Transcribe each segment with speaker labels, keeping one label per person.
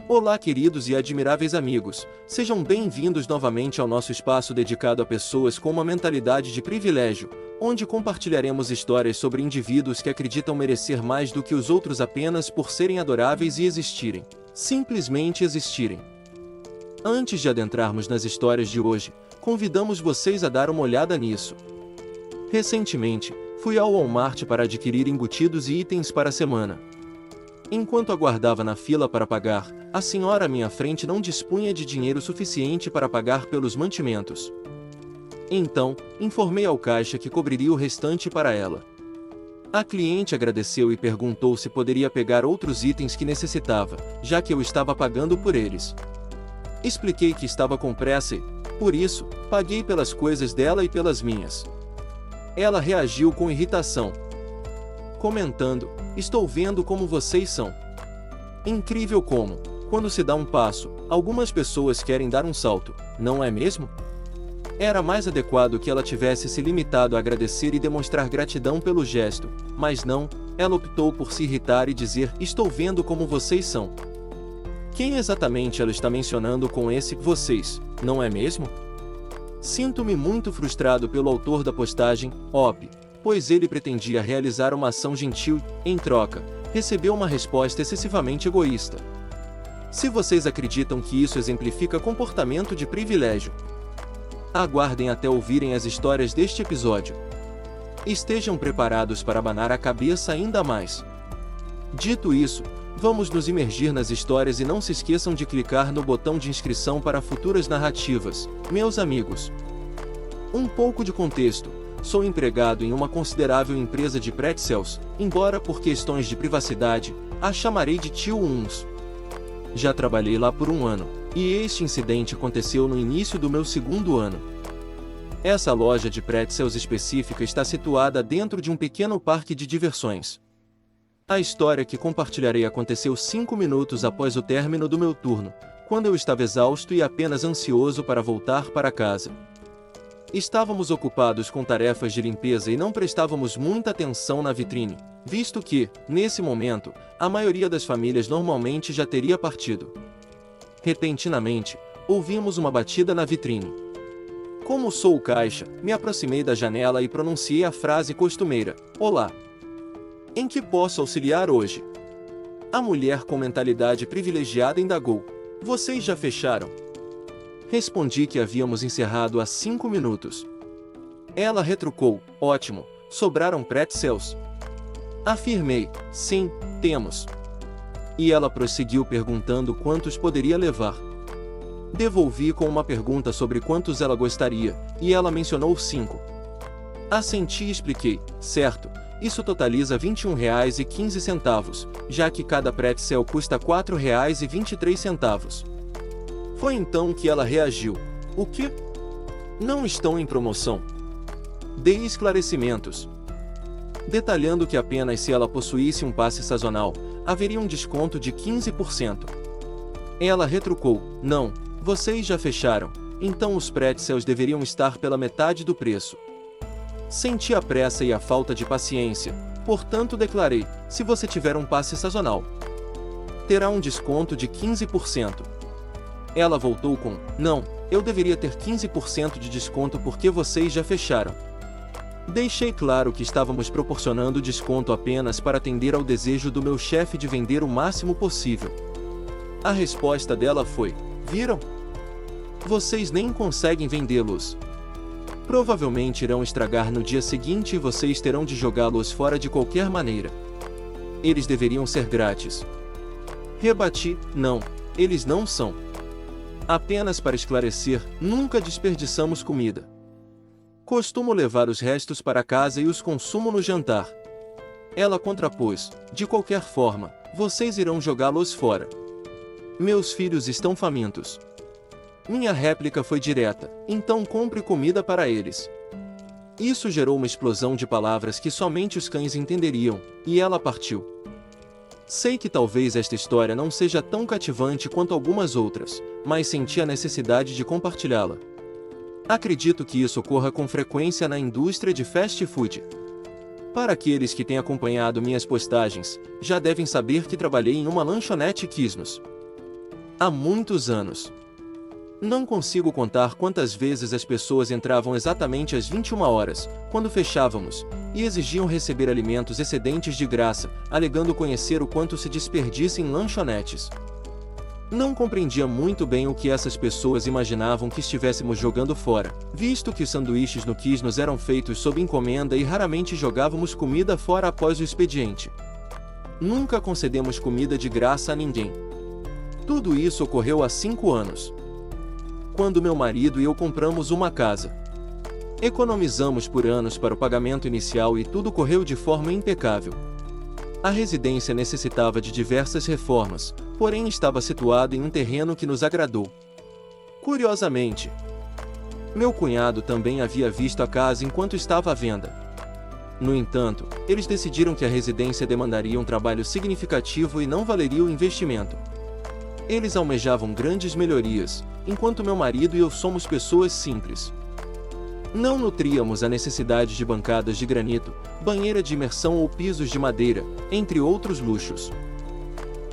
Speaker 1: Olá, queridos e admiráveis amigos, sejam bem-vindos novamente ao nosso espaço dedicado a pessoas com uma mentalidade de privilégio, onde compartilharemos histórias sobre indivíduos que acreditam merecer mais do que os outros apenas por serem adoráveis e existirem. Simplesmente existirem. Antes de adentrarmos nas histórias de hoje, convidamos vocês a dar uma olhada nisso. Recentemente, fui ao Walmart para adquirir embutidos e itens para a semana. Enquanto aguardava na fila para pagar, a senhora à minha frente não dispunha de dinheiro suficiente para pagar pelos mantimentos. Então, informei ao caixa que cobriria o restante para ela. A cliente agradeceu e perguntou se poderia pegar outros itens que necessitava, já que eu estava pagando por eles. Expliquei que estava com pressa e, por isso, paguei pelas coisas dela e pelas minhas. Ela reagiu com irritação, comentando: "Estou vendo como vocês são. Incrível como, quando se dá um passo, algumas pessoas querem dar um salto, não é mesmo?" Era mais adequado que ela tivesse se limitado a agradecer e demonstrar gratidão pelo gesto, mas não, ela optou por se irritar e dizer: "Estou vendo como vocês são." Quem exatamente ela está mencionando com esse "vocês", não é mesmo? Sinto-me muito frustrado pelo autor da postagem, pois ele pretendia realizar uma ação gentil, em troca, recebeu uma resposta excessivamente egoísta. Se vocês acreditam que isso exemplifica comportamento de privilégio, aguardem até ouvirem as histórias deste episódio. Estejam preparados para abanar a cabeça ainda mais. Dito isso, vamos nos imergir nas histórias e não se esqueçam de clicar no botão de inscrição para futuras narrativas, meus amigos. Um pouco de contexto: sou empregado em uma considerável empresa de pretzels, embora por questões de privacidade, a chamarei de Tio Uns. Já trabalhei lá por 1 ano, e este incidente aconteceu no início do meu 2º ano. Essa loja de pretzels específica está situada dentro de um pequeno parque de diversões. A história que compartilharei aconteceu 5 minutos após o término do meu turno, quando eu estava exausto e apenas ansioso para voltar para casa. Estávamos ocupados com tarefas de limpeza e não prestávamos muita atenção na vitrine, visto que, nesse momento, a maioria das famílias normalmente já teria partido. Repentinamente, ouvimos uma batida na vitrine. Como sou o caixa, me aproximei da janela e pronunciei a frase costumeira: "Olá. Em que posso auxiliar hoje?" A mulher com mentalidade privilegiada indagou: "Vocês já fecharam?" Respondi que havíamos encerrado há 5 minutos. Ela retrucou: "Ótimo, sobraram pretzels?" Afirmei: "Sim, temos." E ela prosseguiu perguntando quantos poderia levar. Devolvi com uma pergunta sobre quantos ela gostaria, e ela mencionou 5. Assenti e expliquei: "Certo, isso totaliza R$ 21,15, já que cada pretzel custa R$ 4,23. Foi então que ela reagiu: "O quê? Não estão em promoção?" Dei esclarecimentos, detalhando que apenas se ela possuísse um passe sazonal, haveria um desconto de 15%. Ela retrucou: "Não, vocês já fecharam, então os pretzels deveriam estar pela metade do preço." Senti a pressa e a falta de paciência, portanto declarei: "Se você tiver um passe sazonal, terá um desconto de 15%. Ela voltou com: "Não, eu deveria ter 15% de desconto porque vocês já fecharam." Deixei claro que estávamos proporcionando desconto apenas para atender ao desejo do meu chefe de vender o máximo possível. A resposta dela foi: "Viram? Vocês nem conseguem vendê-los. Provavelmente irão estragar no dia seguinte e vocês terão de jogá-los fora de qualquer maneira. Eles deveriam ser grátis." Rebati: "Não, eles não são. Apenas para esclarecer, nunca desperdiçamos comida. Costumo levar os restos para casa e os consumo no jantar." Ela contrapôs: "De qualquer forma, vocês irão jogá-los fora. Meus filhos estão famintos." Minha réplica foi direta: "Então compre comida para eles." Isso gerou uma explosão de palavras que somente os cães entenderiam, e ela partiu. Sei que talvez esta história não seja tão cativante quanto algumas outras, mas senti a necessidade de compartilhá-la. Acredito que isso ocorra com frequência na indústria de fast food. Para aqueles que têm acompanhado minhas postagens, já devem saber que trabalhei em uma lanchonete Quiznos. Há muitos anos. Não consigo contar quantas vezes as pessoas entravam exatamente às 21 horas, quando fechávamos, e exigiam receber alimentos excedentes de graça, alegando conhecer o quanto se desperdiça em lanchonetes. Não compreendia muito bem o que essas pessoas imaginavam que estivéssemos jogando fora, visto que os sanduíches no Quiznos eram feitos sob encomenda e raramente jogávamos comida fora após o expediente. Nunca concedemos comida de graça a ninguém. Tudo isso ocorreu há 5 anos. Quando meu marido e eu compramos uma casa. Economizamos por anos para o pagamento inicial e tudo correu de forma impecável. A residência necessitava de diversas reformas, porém estava situado em um terreno que nos agradou. Curiosamente, meu cunhado também havia visto a casa enquanto estava à venda. No entanto, eles decidiram que a residência demandaria um trabalho significativo e não valeria o investimento. Eles almejavam grandes melhorias, enquanto meu marido e eu somos pessoas simples. Não nutríamos a necessidade de bancadas de granito, banheira de imersão ou pisos de madeira, entre outros luxos.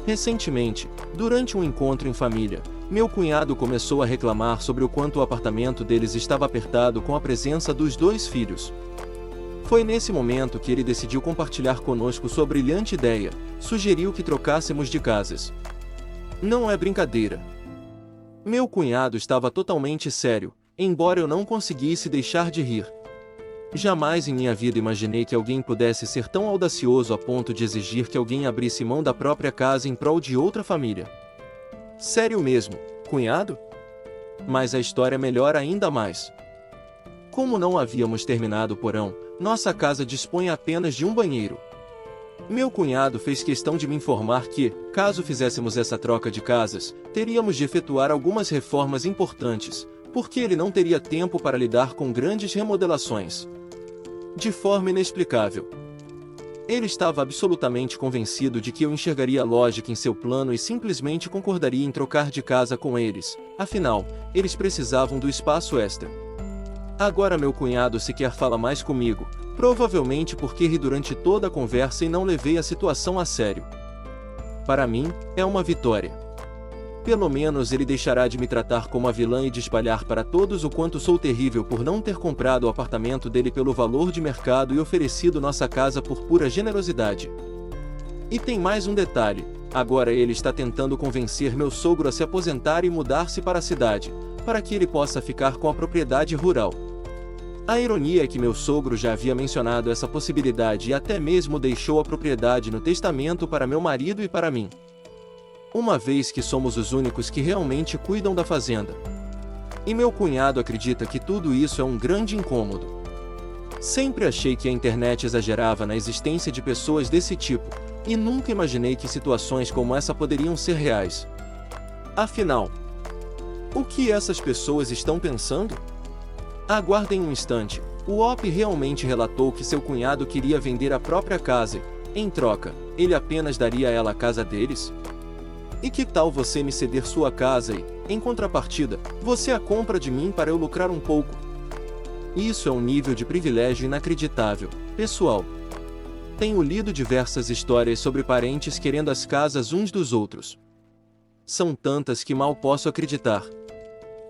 Speaker 1: Recentemente, durante um encontro em família, meu cunhado começou a reclamar sobre o quanto o apartamento deles estava apertado com a presença dos 2 filhos. Foi nesse momento que ele decidiu compartilhar conosco sua brilhante ideia, sugeriu que trocássemos de casas. Não é brincadeira. Meu cunhado estava totalmente sério, embora eu não conseguisse deixar de rir. Jamais em minha vida imaginei que alguém pudesse ser tão audacioso a ponto de exigir que alguém abrisse mão da própria casa em prol de outra família. Sério mesmo, cunhado? Mas a história melhora ainda mais. Como não havíamos terminado o porão, nossa casa dispõe apenas de um banheiro. Meu cunhado fez questão de me informar que, caso fizéssemos essa troca de casas, teríamos de efetuar algumas reformas importantes, porque ele não teria tempo para lidar com grandes remodelações. De forma inexplicável. Ele estava absolutamente convencido de que eu enxergaria lógica em seu plano e simplesmente concordaria em trocar de casa com eles, afinal, eles precisavam do espaço extra. Agora meu cunhado sequer fala mais comigo, provavelmente porque ri durante toda a conversa e não levei a situação a sério. Para mim, é uma vitória. Pelo menos ele deixará de me tratar como a vilã e de espalhar para todos o quanto sou terrível por não ter comprado o apartamento dele pelo valor de mercado e oferecido nossa casa por pura generosidade. E tem mais um detalhe, agora ele está tentando convencer meu sogro a se aposentar e mudar-se para a cidade, para que ele possa ficar com a propriedade rural. A ironia é que meu sogro já havia mencionado essa possibilidade e até mesmo deixou a propriedade no testamento para meu marido e para mim. Uma vez que somos os únicos que realmente cuidam da fazenda. E meu cunhado acredita que tudo isso é um grande incômodo. Sempre achei que a internet exagerava na existência de pessoas desse tipo, e nunca imaginei que situações como essa poderiam ser reais. Afinal, o que essas pessoas estão pensando? Aguardem um instante, o OP realmente relatou que seu cunhado queria vender a própria casa e, em troca, ele apenas daria a ela a casa deles? E que tal você me ceder sua casa e, em contrapartida, você a compra de mim para eu lucrar um pouco? Isso é um nível de privilégio inacreditável, pessoal. Tenho lido diversas histórias sobre parentes querendo as casas uns dos outros. São tantas que mal posso acreditar.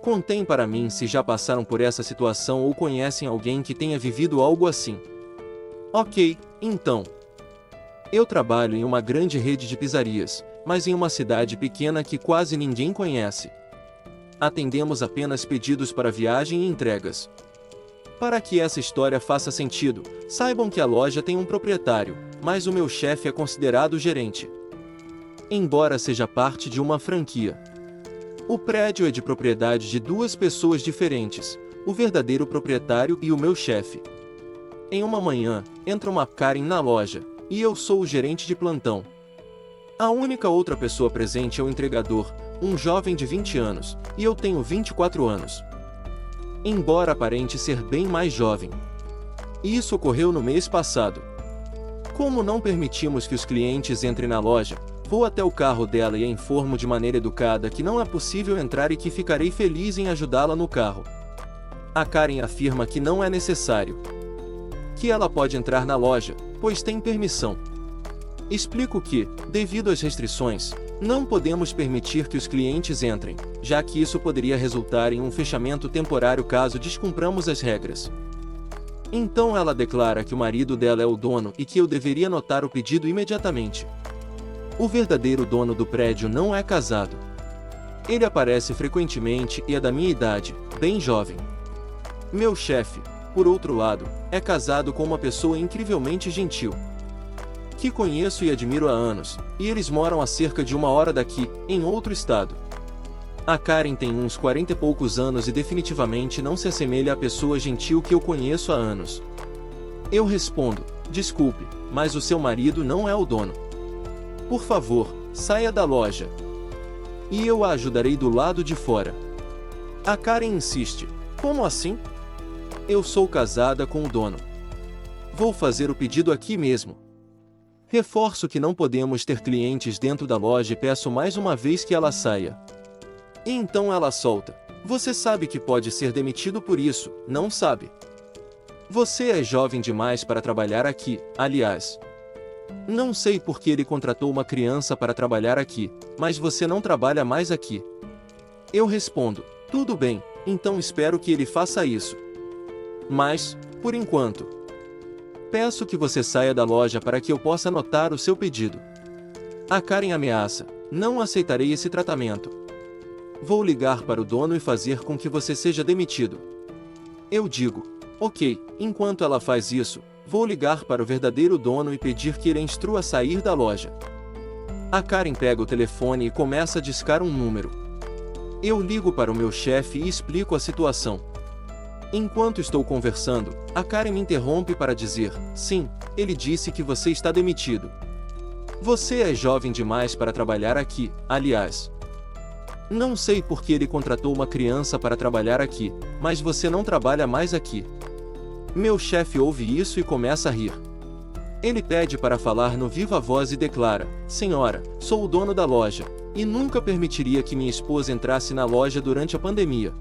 Speaker 1: Contem para mim se já passaram por essa situação ou conhecem alguém que tenha vivido algo assim. Ok, então. Eu trabalho em uma grande rede de pizzarias, mas em uma cidade pequena que quase ninguém conhece. Atendemos apenas pedidos para viagem e entregas. Para que essa história faça sentido, saibam que a loja tem um proprietário, mas o meu chefe é considerado gerente. Embora seja parte de uma franquia. O prédio é de propriedade de 2 pessoas diferentes, o verdadeiro proprietário e o meu chefe. Em uma manhã, entra uma Karen na loja, e eu sou o gerente de plantão. A única outra pessoa presente é o entregador, um jovem de 20 anos, e eu tenho 24 anos. Embora aparente ser bem mais jovem. Isso ocorreu no mês passado. Como não permitimos que os clientes entrem na loja, vou até o carro dela e a informo de maneira educada que não é possível entrar e que ficarei feliz em ajudá-la no carro. A Karen afirma que não é necessário. Que ela pode entrar na loja, pois tem permissão. Explico que, devido às restrições, Não podemos permitir que os clientes entrem, já que isso poderia resultar em um fechamento temporário caso descumpramos as regras. Então ela declara que o marido dela é o dono e que eu deveria anotar o pedido imediatamente. O verdadeiro dono do prédio não é casado. Ele aparece frequentemente e é da minha idade, bem jovem. Meu chefe, por outro lado, é casado com uma pessoa incrivelmente gentil, que conheço e admiro há anos, e eles moram a cerca de 1 hora daqui, em outro estado. A Karen tem uns 40 e poucos anos e definitivamente não se assemelha à pessoa gentil que eu conheço há anos. Eu respondo, desculpe, mas o seu marido não é o dono. Por favor, saia da loja. E eu a ajudarei do lado de fora. A Karen insiste, como assim? Eu sou casada com o dono. Vou fazer o pedido aqui mesmo. Reforço que não podemos ter clientes dentro da loja e peço mais uma vez que ela saia. E então ela solta. Você sabe que pode ser demitido por isso, não sabe? Você é jovem demais para trabalhar aqui, aliás. Não sei por que ele contratou uma criança para trabalhar aqui, mas você não trabalha mais aqui. Eu respondo, tudo bem, então espero que ele faça isso. Mas, por enquanto, peço que você saia da loja para que eu possa anotar o seu pedido. A Karen ameaça, não aceitarei esse tratamento. Vou ligar para o dono e fazer com que você seja demitido. Eu digo, ok, enquanto ela faz isso, vou ligar para o verdadeiro dono e pedir que ele a instrua a sair da loja. A Karen pega o telefone e começa a discar um número. Eu ligo para o meu chefe e explico a situação. Enquanto estou conversando, a Karen me interrompe para dizer, sim, ele disse que você está demitido. Você é jovem demais para trabalhar aqui, aliás. Não sei por que ele contratou uma criança para trabalhar aqui, mas você não trabalha mais aqui. Meu chefe ouve isso e começa a rir. Ele pede para falar no viva voz e declara, senhora, sou o dono da loja, e nunca permitiria que minha esposa entrasse na loja durante a pandemia.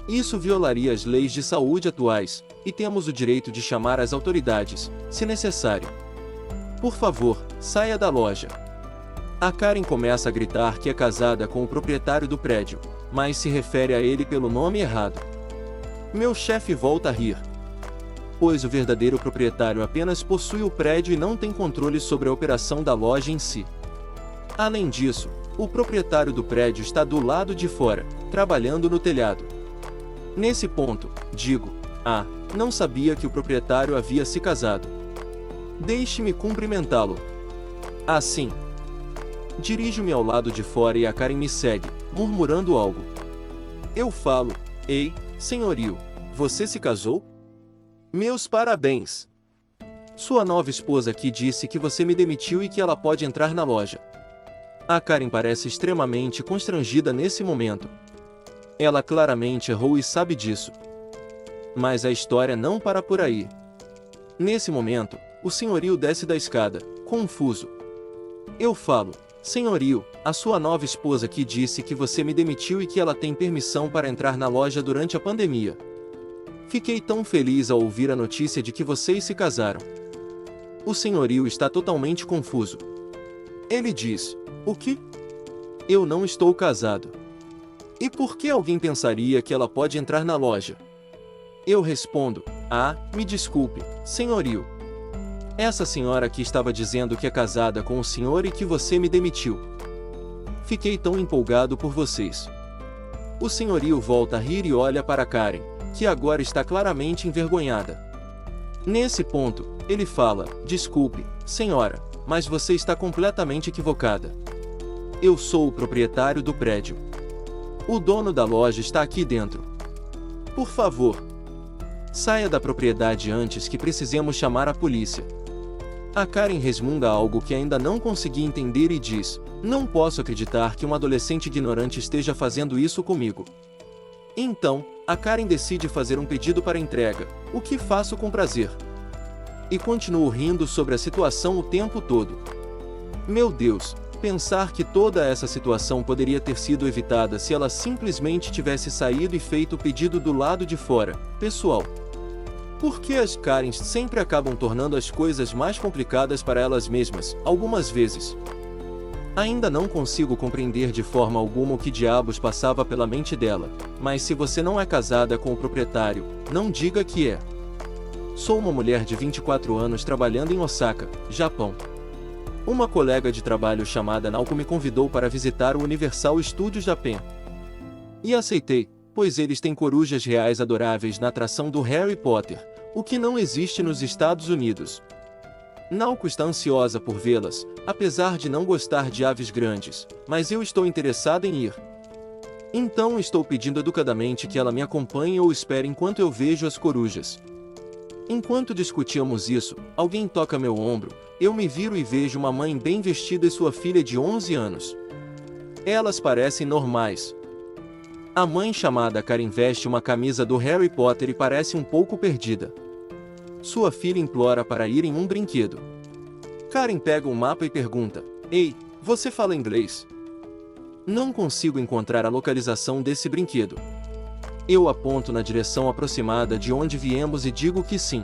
Speaker 1: Isso violaria as leis de saúde atuais, e temos o direito de chamar as autoridades, se necessário. Por favor, saia da loja. A Karen começa a gritar que é casada com o proprietário do prédio, mas se refere a ele pelo nome errado. Meu chefe volta a rir, pois o verdadeiro proprietário apenas possui o prédio e não tem controle sobre a operação da loja em si. Além disso, o proprietário do prédio está do lado de fora, trabalhando no telhado. Nesse ponto, digo, não sabia que o proprietário havia se casado. Deixe-me cumprimentá-lo. Assim. Dirijo-me ao lado de fora e a Karen me segue, murmurando algo. Eu falo, ei, senhorio, você se casou? Meus parabéns! Sua nova esposa aqui disse que você me demitiu e que ela pode entrar na loja. A Karen parece extremamente constrangida nesse momento. Ela claramente errou e sabe disso. Mas a história não para por aí. Nesse momento, o senhorio desce da escada, confuso. Eu falo, senhorio, a sua nova esposa aqui disse que você me demitiu e que ela tem permissão para entrar na loja durante a pandemia. Fiquei tão feliz ao ouvir a notícia de que vocês se casaram. O senhorio está totalmente confuso. Ele diz, o quê? Eu não estou casado. E por que alguém pensaria que ela pode entrar na loja? Eu respondo, me desculpe, senhorio. Essa senhora aqui estava dizendo que é casada com o senhor e que você me demitiu. Fiquei tão empolgado por vocês. O senhorio volta a rir e olha para Karen, que agora está claramente envergonhada. Nesse ponto, ele fala, desculpe, senhora, mas você está completamente equivocada. Eu sou o proprietário do prédio. O dono da loja está aqui dentro. Por favor, saia da propriedade antes que precisemos chamar a polícia. A Karen resmunga algo que ainda não consegui entender e diz, não posso acreditar que um adolescente ignorante esteja fazendo isso comigo. Então, a Karen decide fazer um pedido para entrega, o que faço com prazer. E continuo rindo sobre a situação o tempo todo. Meu Deus, pensar que toda essa situação poderia ter sido evitada se ela simplesmente tivesse saído e feito o pedido do lado de fora, pessoal. Por que as Karens sempre acabam tornando as coisas mais complicadas para elas mesmas, algumas vezes? Ainda não consigo compreender de forma alguma o que diabos passava pela mente dela, mas se você não é casada com o proprietário, não diga que é. Sou uma mulher de 24 anos trabalhando em Osaka, Japão. Uma colega de trabalho chamada Naoko me convidou para visitar o Universal Studios Japan. E aceitei, pois eles têm corujas reais adoráveis na atração do Harry Potter, o que não existe nos Estados Unidos. Naoko está ansiosa por vê-las, apesar de não gostar de aves grandes, mas eu estou interessada em ir. Então estou pedindo educadamente que ela me acompanhe ou espere enquanto eu vejo as corujas. Enquanto discutíamos isso, alguém toca meu ombro, eu me viro e vejo uma mãe bem vestida e sua filha de 11 anos. Elas parecem normais. A mãe chamada Karen veste uma camisa do Harry Potter e parece um pouco perdida. Sua filha implora para ir em um brinquedo. Karen pega um mapa e pergunta: "Ei, você fala inglês?" Não consigo encontrar a localização desse brinquedo. Eu aponto na direção aproximada de onde viemos e digo que sim.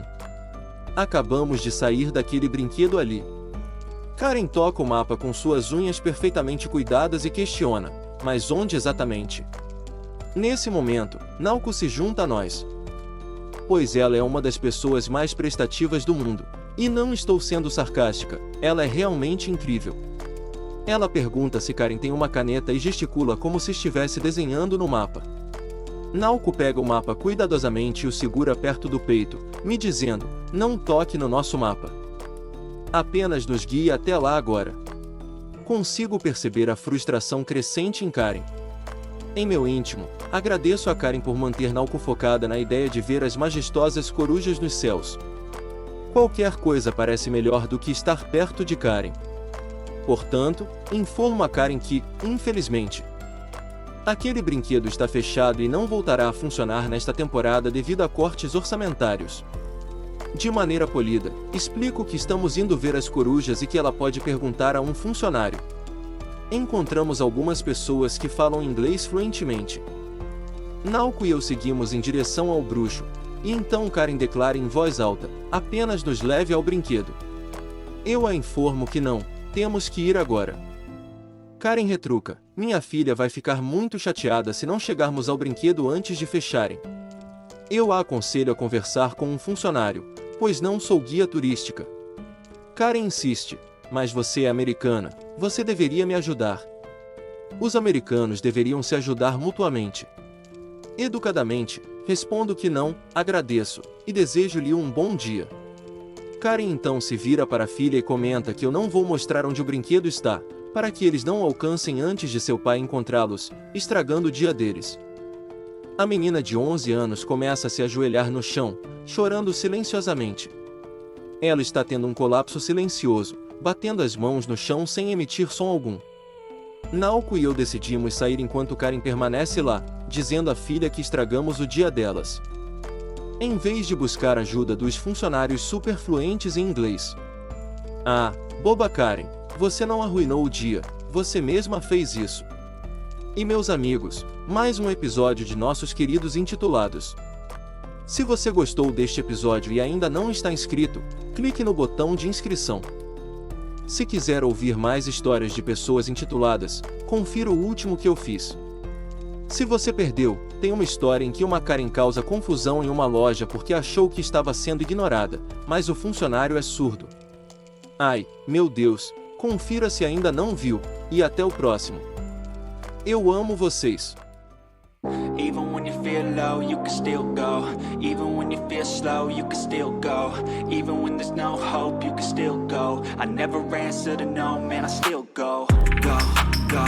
Speaker 1: Acabamos de sair daquele brinquedo ali. Karen toca o mapa com suas unhas perfeitamente cuidadas e questiona: "Mas onde exatamente?" Nesse momento, Naoko se junta a nós. Pois ela é uma das pessoas mais prestativas do mundo. E não estou sendo sarcástica, ela é realmente incrível. Ela pergunta se Karen tem uma caneta e gesticula como se estivesse desenhando no mapa. Naoko pega o mapa cuidadosamente e o segura perto do peito, me dizendo: "Não toque no nosso mapa. Apenas nos guie até lá agora." Consigo perceber a frustração crescente em Karen. Em meu íntimo, agradeço a Karen por manter Naoko focada na ideia de ver as majestosas corujas nos céus. Qualquer coisa parece melhor do que estar perto de Karen. Portanto, informo a Karen que, infelizmente, aquele brinquedo está fechado e não voltará a funcionar nesta temporada devido a cortes orçamentários. De maneira polida, explico que estamos indo ver as corujas e que ela pode perguntar a um funcionário. Encontramos algumas pessoas que falam inglês fluentemente. Naoko e eu seguimos em direção ao bruxo, e então Karen declara em voz alta: "Apenas nos leve ao brinquedo." Eu a informo que não, temos que ir agora. Karen retruca: "Minha filha vai ficar muito chateada se não chegarmos ao brinquedo antes de fecharem." Eu a aconselho a conversar com um funcionário, pois não sou guia turística. Karen insiste: "Mas você é americana, você deveria me ajudar." Os americanos deveriam se ajudar mutuamente. Educadamente, respondo que não, agradeço, e desejo-lhe um bom dia. Karen então se vira para a filha e comenta que eu não vou mostrar onde o brinquedo está, para que eles não o alcancem antes de seu pai encontrá-los, estragando o dia deles. A menina de 11 anos começa a se ajoelhar no chão, chorando silenciosamente. Ela está tendo um colapso silencioso, batendo as mãos no chão sem emitir som algum. Naoko e eu decidimos sair enquanto Karen permanece lá, dizendo à filha que estragamos o dia delas. Em vez de buscar ajuda dos funcionários super fluentes em inglês. "Ah, boba Karen, você não arruinou o dia, você mesma fez isso." E meus amigos, mais um episódio de nossos queridos intitulados. Se você gostou deste episódio e ainda não está inscrito, clique no botão de inscrição. Se quiser ouvir mais histórias de pessoas intituladas, confira o último que eu fiz. Se você perdeu, tem uma história em que uma Karen causa confusão em uma loja porque achou que estava sendo ignorada, mas o funcionário é surdo. Ai, meu Deus, confira se ainda não viu, e até o próximo. Eu amo vocês.
Speaker 2: Even when you feel low, you can still go. Even when you feel slow, you can still go. Even when there's no hope, you can still go. I never answer to no, man, I still go. Go, go.